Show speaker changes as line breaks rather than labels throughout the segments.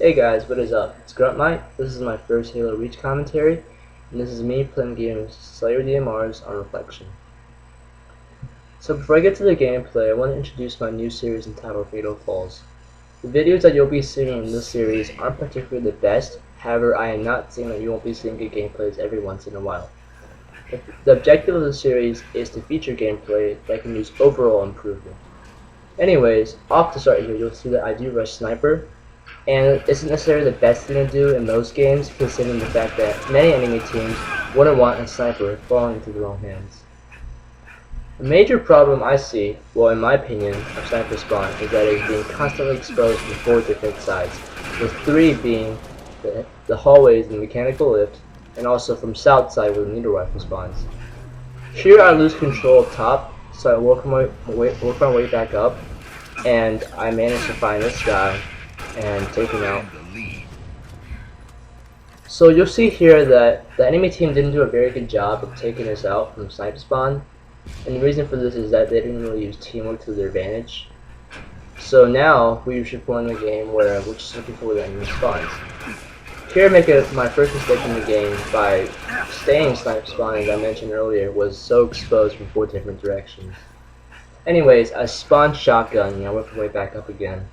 Hey guys, what is up? It's Gruntmite. This is my first Halo Reach commentary, and this is me playing games Slayer DMRs on Reflection. So before I get to the gameplay, I want to introduce my new series entitled Fatal Falls. The videos that you'll be seeing in this series aren't particularly the best, however I am not saying that you won't be seeing good gameplays every once in a while. The objective of the series is to feature gameplay that can use overall improvement. Anyways, off to start here, you'll see that I do rush sniper, and it isn't necessarily the best thing to do in most games, considering the fact that many enemy teams wouldn't want a sniper falling into the wrong hands. The major problem I see, well in my opinion, of sniper spawn is that it is being constantly exposed from 4 different sides, with 3 being the hallways and the mechanical lift, and also from south side where the needle rifle spawns. Here I lose control up top, so I work my way back up, and I manage to find this guy and take him out. So you'll see here that the enemy team didn't do a very good job of taking us out from snipe spawn, and the reason for this is that they didn't really use teamwork to their advantage. So now we should point in a game where we're just looking for where the enemy spawns. Here I make my first mistake in the game by staying snipe spawn, as I mentioned earlier, was so exposed from 4 different directions. Anyways, I spawned shotgun and I work my way back up again.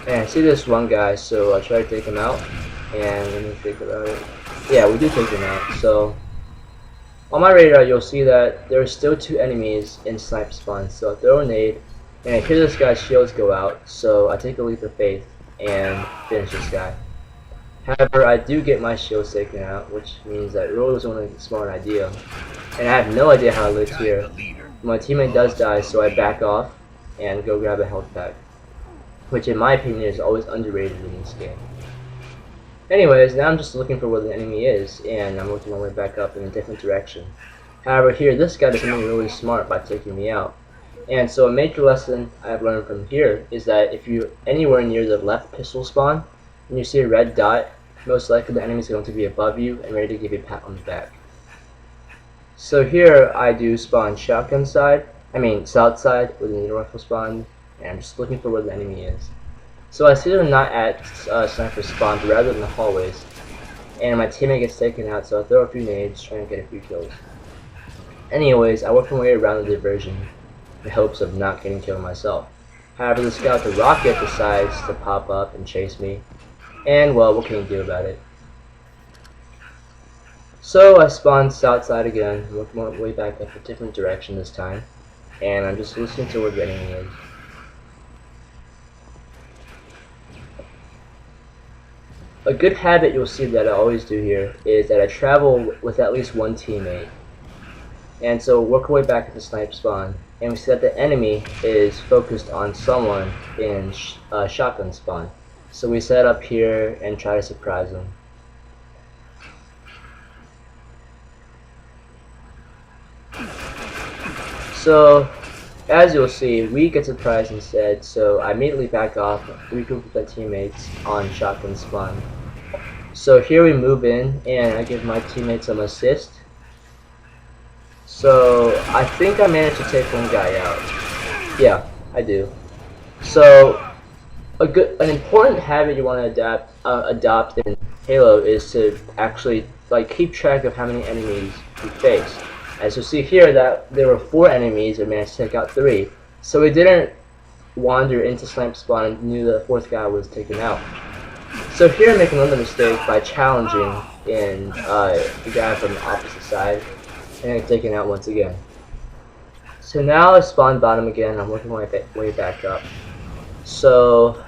And I see this one guy, so I try to take him out, and let me think about it. Yeah, we do take him out. So on my radar, you'll see that there are still 2 enemies in snipe spawn. So I throw a nade, and I hear this guy's shields go out. So I take a leap of faith and finish this guy. However, I do get my shields taken out, which means that it really wasn't a smart idea, and I have no idea how I lived here. My teammate does die, so I back off and go grab a health pack, which in my opinion is always underrated in this game. Anyways, now I'm just looking for where the enemy is, and I'm working my way back up in a different direction. However, here this guy does something really smart by taking me out. And so a major lesson I've learned from here is that if you're anywhere near the left pistol spawn, and you see a red dot, most likely the enemy is going to be above you and ready to give you a pat on the back. So here I do spawn shotgun side, south side where the needle rifle spawn, and I'm just looking for where the enemy is. So I see they're not at sniper spawn, but rather in the hallways, and my teammate gets taken out, so I throw a few nades trying to get a few kills. Anyways, I work my way around the diversion in hopes of not getting killed myself. However, this guy with the rocket decides to pop up and chase me, and well, what can you do about it? So I spawn south side again, work my way back up a different direction this time, and I'm just listening to where the enemy is. A good habit you'll see that I always do here is that I travel with at least one teammate. And so work our way back at the snipe spawn, and we see that the enemy is focused on someone in shotgun spawn. So we set up here and try to surprise them. So as you'll see, we get surprised instead, so I immediately back off, regroup with my teammates on shotgun spawn. So here we move in, and I give my teammates some assist. So I think I managed to take one guy out. Yeah, I do. So an important habit you want to adopt in Halo is to actually keep track of how many enemies you face. As you see here, that there were 4 enemies and managed to take out 3. So we didn't wander into snipe spawn and knew the 4th guy was taken out. So here I'm making another mistake by challenging in the guy from the opposite side and getting taken out once again. So now I spawn bottom again, I'm working my way back up. So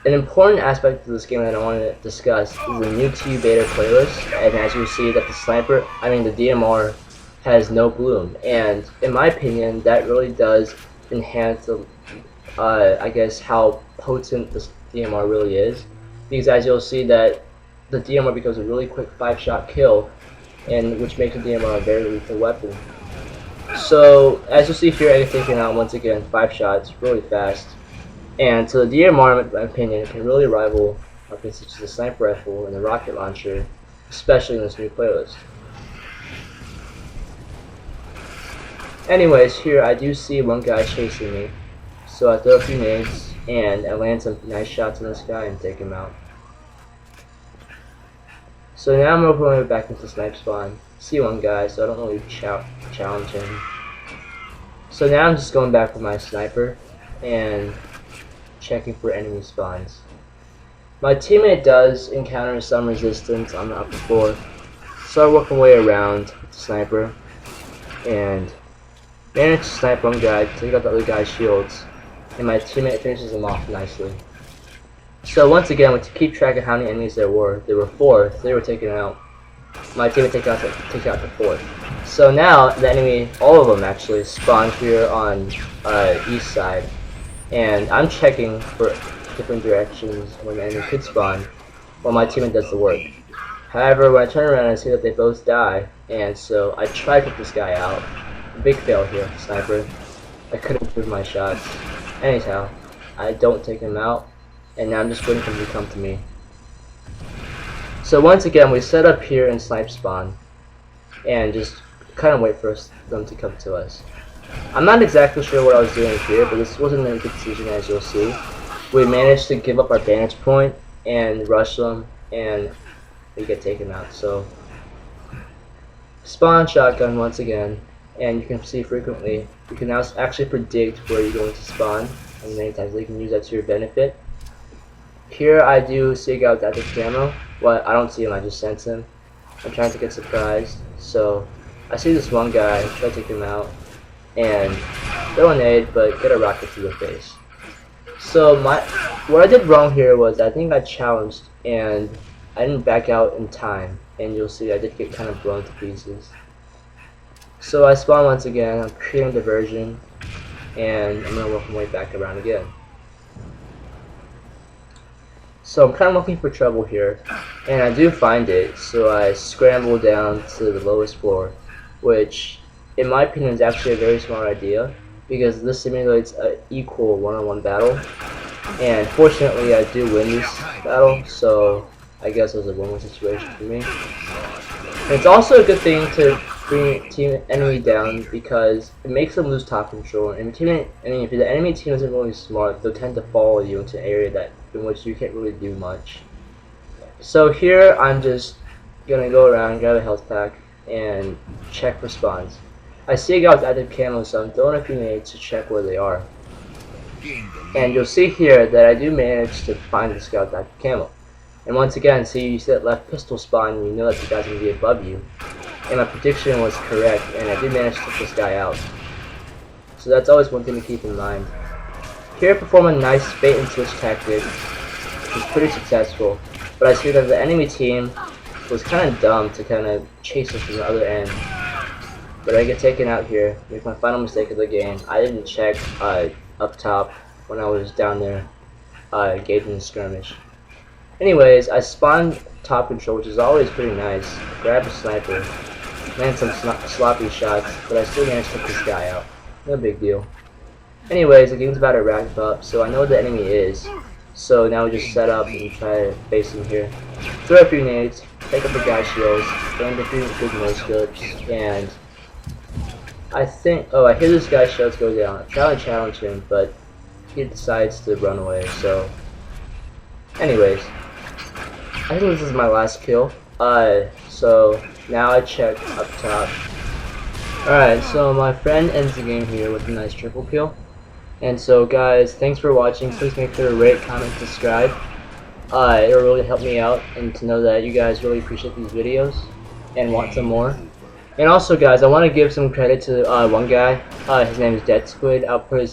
an important aspect of this game that I want to discuss is the new TU beta playlist, and as you see that the DMR has no bloom, and in my opinion that really does enhance the, I guess how potent this DMR really is, because as you'll see that the DMR becomes a really quick 5-shot kill, and which makes the DMR a very lethal weapon. So as you see here, I get taken out once again, 5 shots, really fast. And so the DMR, in my opinion, can really rival weapons such as the sniper rifle and the rocket launcher, especially in this new playlist. Anyways, here I do see one guy chasing me, so I throw a few nades, and I land some nice shots on this guy and take him out. So now I'm going back into snipe spawn. See one guy, so I don't really challenge him. So now I'm just going back with my sniper and checking for enemy spawns. My teammate does encounter some resistance on the upper floor, so I work my way around with the sniper and manage to snipe one guy, take out the other guy's shields, and my teammate finishes him off nicely. So once again, to keep track of how many enemies there were 4, 3 were taken out. My teammate takes out the 4th. So now the enemy, all of them actually, spawn here on east side, and I'm checking for different directions when the enemy could spawn, while my teammate does the work. However, when I turn around, I see that they both die, and so I try to put this guy out. Big fail here, sniper. I couldn't improve my shots. Anyhow, I don't take him out, and now I'm just waiting for him to come to me. So once again, we set up here in snipe spawn, and just kind of wait for them to come to us. I'm not exactly sure what I was doing here, but this wasn't a good decision, as you'll see. We managed to give up our vantage point and rush them, and we get taken out. So spawn shotgun once again, and you can see frequently you can now actually predict where you're going to spawn, and many times you can use that to your benefit. Here I do see a guy with active camo. Well, I don't see him, I just sense him. I'm trying to get surprised, so I see this one guy, try to take him out, and throw a nade, but get a rocket to the face. So what I did wrong here was I think I challenged, and I didn't back out in time, and you'll see I did get kind of blown to pieces. So I spawn once again, I'm creating diversion, and I'm going to work my way back around again. So I'm kind of looking for trouble here, and I do find it, so I scramble down to the lowest floor, which in my opinion is actually a very smart idea, because this simulates an equal one-on-one battle, and fortunately I do win this battle, so I guess it was a win-win situation for me. And it's also a good thing to bring team enemy down, because it makes them lose top control, and if the enemy team isn't really smart, they'll tend to follow you into an area in which you can't really do much. So here I'm just gonna go around, grab a health pack, and check for spawns. I see a guy with active camo, so I'm throwing a few nades to check where they are. And you'll see here that I do manage to find this guy with active camo. And once again, see, you see that left pistol spawn, and you know that the guy's gonna be above you. And my prediction was correct, and I did manage to take this guy out. So that's always one thing to keep in mind. Here I perform a nice bait and switch tactic, which is pretty successful, but I see that the enemy team was kind of dumb to kind of chase us from the other end. But I get taken out here, make my final mistake of the game. I didn't check up top when I was down there gauging the skirmish. Anyways, I spawned top control, which is always pretty nice. Grab a sniper, land some sloppy shots, but I still managed to take this guy out. No big deal. Anyways, the game's about to wrap up, so I know what the enemy is. So now we just set up and try to face him here. Throw a few nades, take up the guy's shields, land a few good nose scopes, and I think, I hear this guy's shields go down. I try to challenge him, but he decides to run away, so. Anyways, I think this is my last kill. So now I check up top. Alright, so my friend ends the game here with a nice triple kill. And so guys, thanks for watching. Please make sure to rate, comment, subscribe. It'll really help me out, and to know that you guys really appreciate these videos and want some more. And also guys, I want to give some credit to one guy. His name is Death Skwid. I'll put his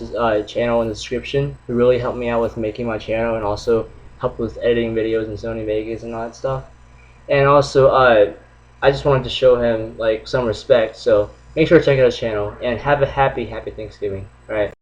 channel in the description. He really helped me out with making my channel, and also helped with editing videos in Sony Vegas and all that stuff. And also I just wanted to show him like some respect, so make sure to check out his channel, and have a happy Thanksgiving. Alright.